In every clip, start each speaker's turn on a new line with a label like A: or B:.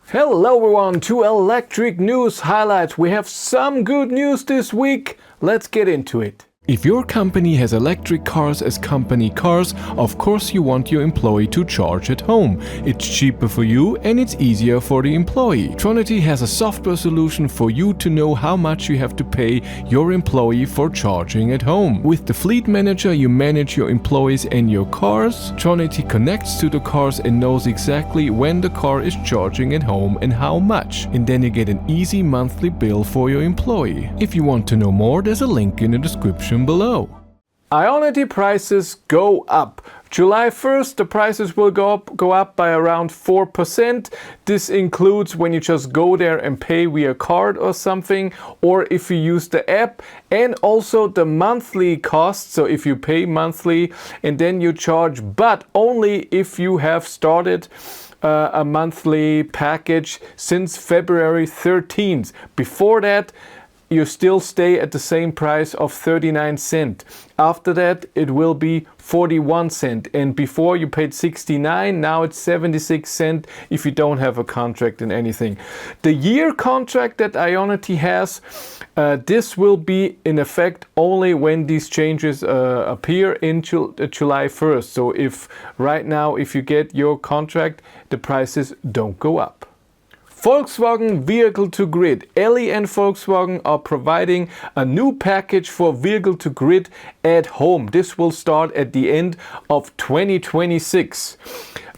A: Hello everyone to Electric News Highlights. We have some good news this week. Let's get into it. If your company has electric cars as company cars, of course you want your employee to charge at home. It's cheaper for you and it's easier for the employee. Tronity has a software solution for you to know how much you have to pay your employee for charging at home. With the Fleet Manager you manage your employees and your cars. Tronity connects to the cars and knows exactly when the car is charging at home and how much. And then you get an easy monthly bill for your employee. If you want to know more, there's a link in the description below. Ionity prices go up. July 1st, the prices will go up by around 4%. This includes when you just go there and pay via card or something, or if you use the app, and also the monthly cost. So if you pay monthly and then you charge, but only if you have started a monthly package since February 13th. Before that, you still stay at the same price of 39 cents. After that, it will be 41 cents. And before you paid 69, now it's 76 cents if you don't have a contract in anything. The year contract that Ionity has, this will be in effect only when these changes appear in July 1st. So if right now, if you get your contract, the prices don't go up. Volkswagen Vehicle to Grid. Elli and Volkswagen are providing a new package for Vehicle to Grid at home. This will start at the end of 2026.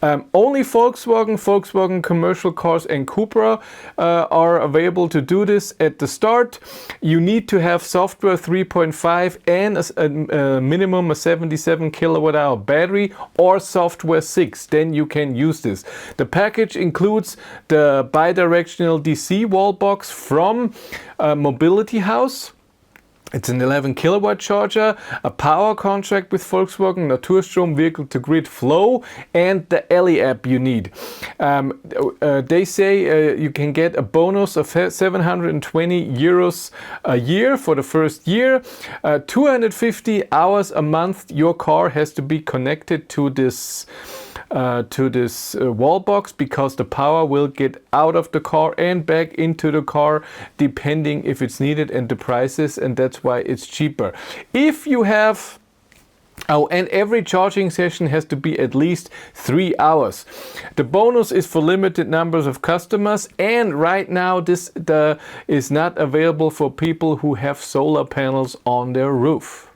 A: Only Volkswagen commercial cars and Cupra are available to do this at the start. You need to have software 3.5 and a minimum of 77 kilowatt hour battery or software 6. Then you can use this. The package includes the bidirectional DC wall box from Mobility House. It's an 11 kilowatt charger, a power contract with Volkswagen, Naturstrom, Vehicle to Grid Flow, and the Elli app you need. They say you can get a bonus of 720 euros a year for the first year. 250 hours a month your car has to be connected to this wall box, because the power will get out of the car and back into the car depending if it's needed and the prices, and that's why it's cheaper. If you have and every charging session has to be at least 3 hours. The bonus is for limited numbers of customers, and right now this is not available for people who have solar panels on their roof.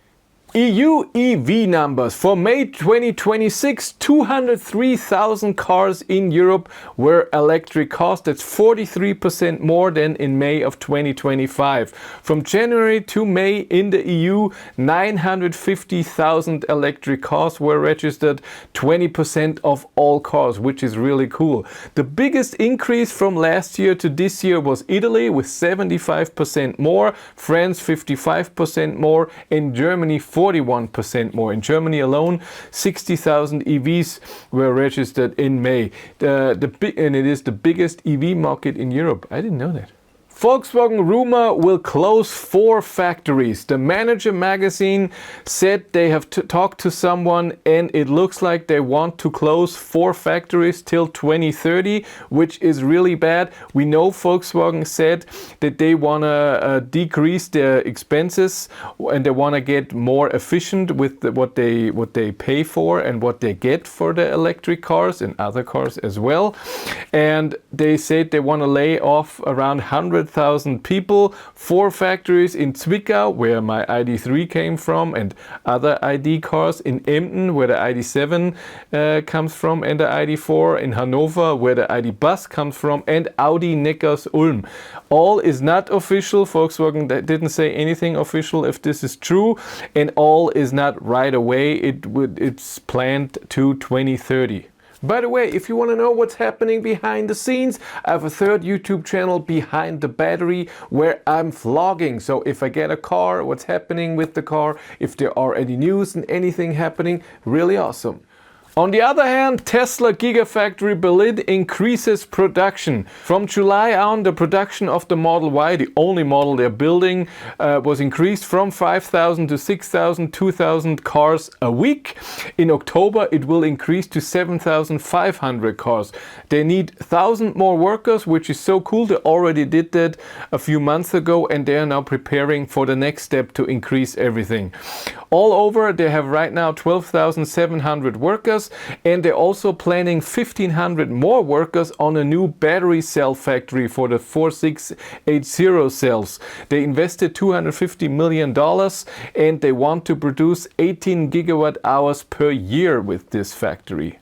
A: EU EV numbers. For May 2026, 203,000 cars in Europe were electric cars. That's 43% more than in May of 2025. From January to May in the EU, 950,000 electric cars were registered, 20% of all cars, which is really cool. The biggest increase from last year to this year was Italy with 75% more, France 55% more, and Germany 41% more. In Germany alone, 60,000 EVs were registered in May. And it is the biggest EV market in Europe. I didn't know that. Volkswagen rumor will close 4 factories. The Manager magazine said they have talked to someone, and it looks like they want to close 4 factories till 2030, which is really bad. We know Volkswagen said that they want to decrease their expenses and they want to get more efficient with what they pay for and what they get for the electric cars and other cars as well. And they said they want to lay off around 100,000 people, 4 factories in Zwickau, where my ID3 came from, and other ID cars in Emden, where the ID7 comes from, and the ID4 in Hanover, where the ID Bus comes from, and Audi Neckars-Ulm. All is not official. Volkswagen didn't say anything official if this is true, and all is not right away. It's planned to 2030. By the way, if you want to know what's happening behind the scenes, I have a third YouTube channel, Behind the Battery, where I'm vlogging. So if I get a car, what's happening with the car, if there are any news and anything happening, really awesome. On the other hand, Tesla Gigafactory Berlin increases production. From July on, the production of the Model Y, the only model they're building, was increased from 5,000 to 6,000, 2,000 cars a week. In October, it will increase to 7,500 cars. They need 1,000 more workers, which is so cool. They already did that a few months ago, and they are now preparing for the next step to increase everything. All over, they have right now 12,700 workers, and they're also planning 1,500 more workers on a new battery cell factory for the 4680 cells. They invested $250 million, and they want to produce 18 gigawatt hours per year with this factory.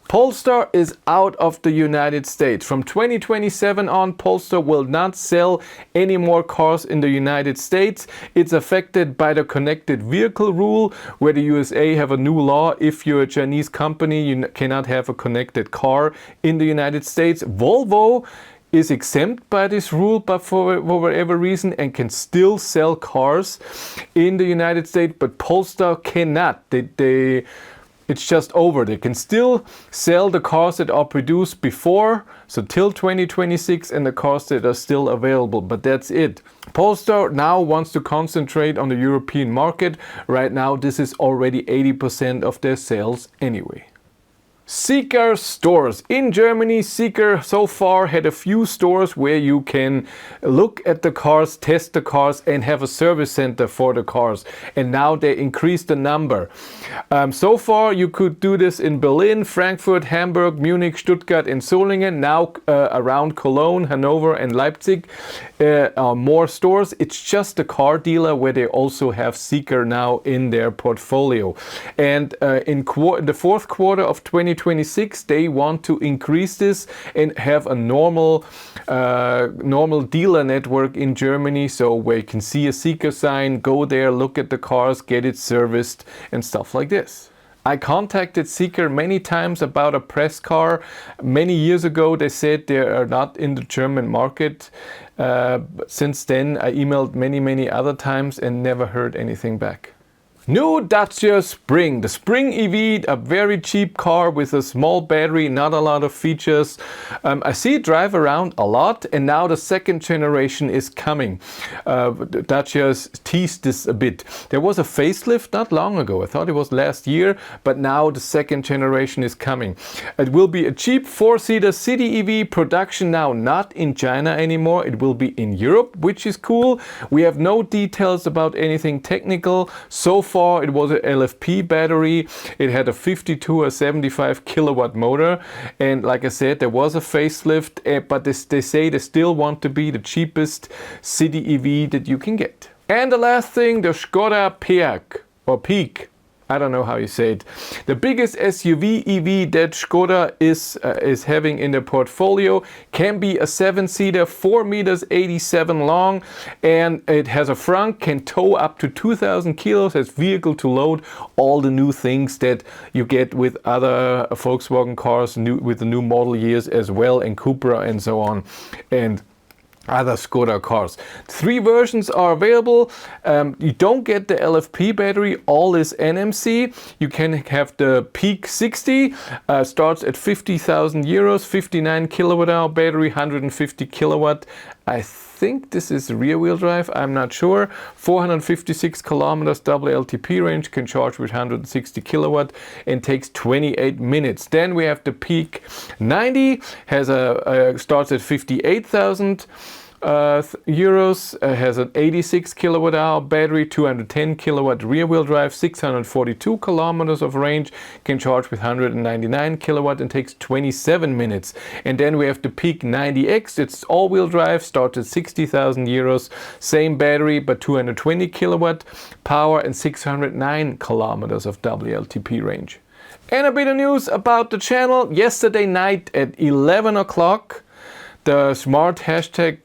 A: Polestar is out of the United States. From 2027 on, Polestar will not sell any more cars in the United States. It's affected by the connected vehicle rule, where the USA have a new law. If you're a Chinese company, you cannot have a connected car in the United States. Volvo is exempt by this rule, but for whatever reason, and can still sell cars in the United States, but Polestar cannot. It's just over. They can still sell the cars that are produced before, so till 2026, and the cars that are still available, but that's it. Polestar now wants to concentrate on the European market. Right now, this is already 80% of their sales anyway. Zeekr stores. In Germany, Zeekr so far had a few stores where you can look at the cars, test the cars, and have a service center for the cars. And now they increased the number. So far, you could do this in Berlin, Frankfurt, Hamburg, Munich, Stuttgart, and Solingen. Now around Cologne, Hanover, and Leipzig are more stores. It's just a car dealer where they also have Zeekr now in their portfolio. And in the fourth quarter of 2026, they want to increase this and have a normal dealer network in Germany, so where you can see a Zeekr sign, go there, look at the cars, get it serviced and stuff like this. I contacted Zeekr many times about a press car. Many years ago they said they are not in the German market. Since then I emailed many other times and never heard anything back. New Dacia Spring. The Spring EV, a very cheap car with a small battery, not a lot of features. I see it drive around a lot, and now the second generation is coming. Dacia's teased this a bit. There was a facelift not long ago. I thought it was last year, but now the second generation is coming. It will be a cheap four-seater city EV. Production now not in China anymore. It will be in Europe, which is cool. We have no details about anything technical. So far, it was an LFP battery. It had a 52 or 75 kilowatt motor, and like I said, there was a facelift, but they say they still want to be the cheapest city EV that you can get. And the last thing, the Skoda Peaq or Peaq. I don't know how you say it. The biggest SUV EV that Skoda is having in their portfolio can be a 7-seater, 4 meters 87 long, and it has a front, can tow up to 2,000 kilos, has vehicle to load, all the new things that you get with other Volkswagen cars, with the new model years as well, and Cupra and so on, and other Skoda cars. 3 versions are available. You don't get the LFP battery, all is NMC. You can have the Peaq 60, starts at 50,000 euros, 59 kilowatt hour battery, 150 kilowatt. I think this is rear-wheel drive, I'm not sure. 456 kilometers WLTP range, can charge with 160 kilowatt and takes 28 minutes. Then we have the Peaq 90, starts at 58,000 euros, has an 86 kilowatt hour battery, 210 kilowatt rear wheel drive, 642 kilometers of range, can charge with 199 kilowatt and takes 27 minutes. And then we have the Peaq 90X, it's all wheel drive, starts at 60,000 euros, same battery but 220 kilowatt power and 609 kilometers of WLTP range. And a bit of news about the channel. Yesterday night at 11 o'clock, the smart hashtag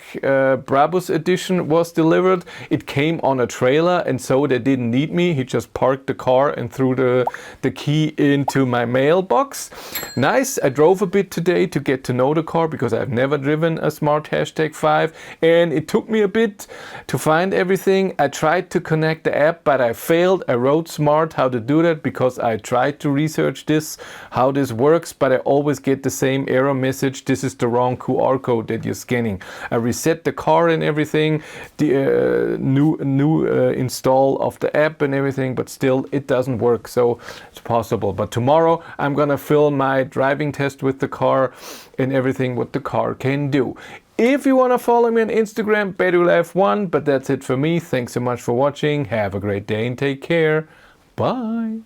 A: Brabus edition was delivered. It came on a trailer, and so they didn't need me. He just parked the car and threw the key into my mailbox. Nice. I drove a bit today to get to know the car because I've never driven a smart hashtag 5, and it took me a bit to find everything. I tried to connect the app, but I failed. I wrote smart how to do that because I tried to research this, how this works, but I always get the same error message. This is the wrong QR code that you're scanning. I reset the car and everything, the new install of the app and everything, but still it doesn't work. So it's possible. But tomorrow I'm gonna film my driving test with the car and everything what the car can do. If you want to follow me on Instagram, BetterLife1, but that's it for me. Thanks so much for watching. Have a great day and take care. Bye.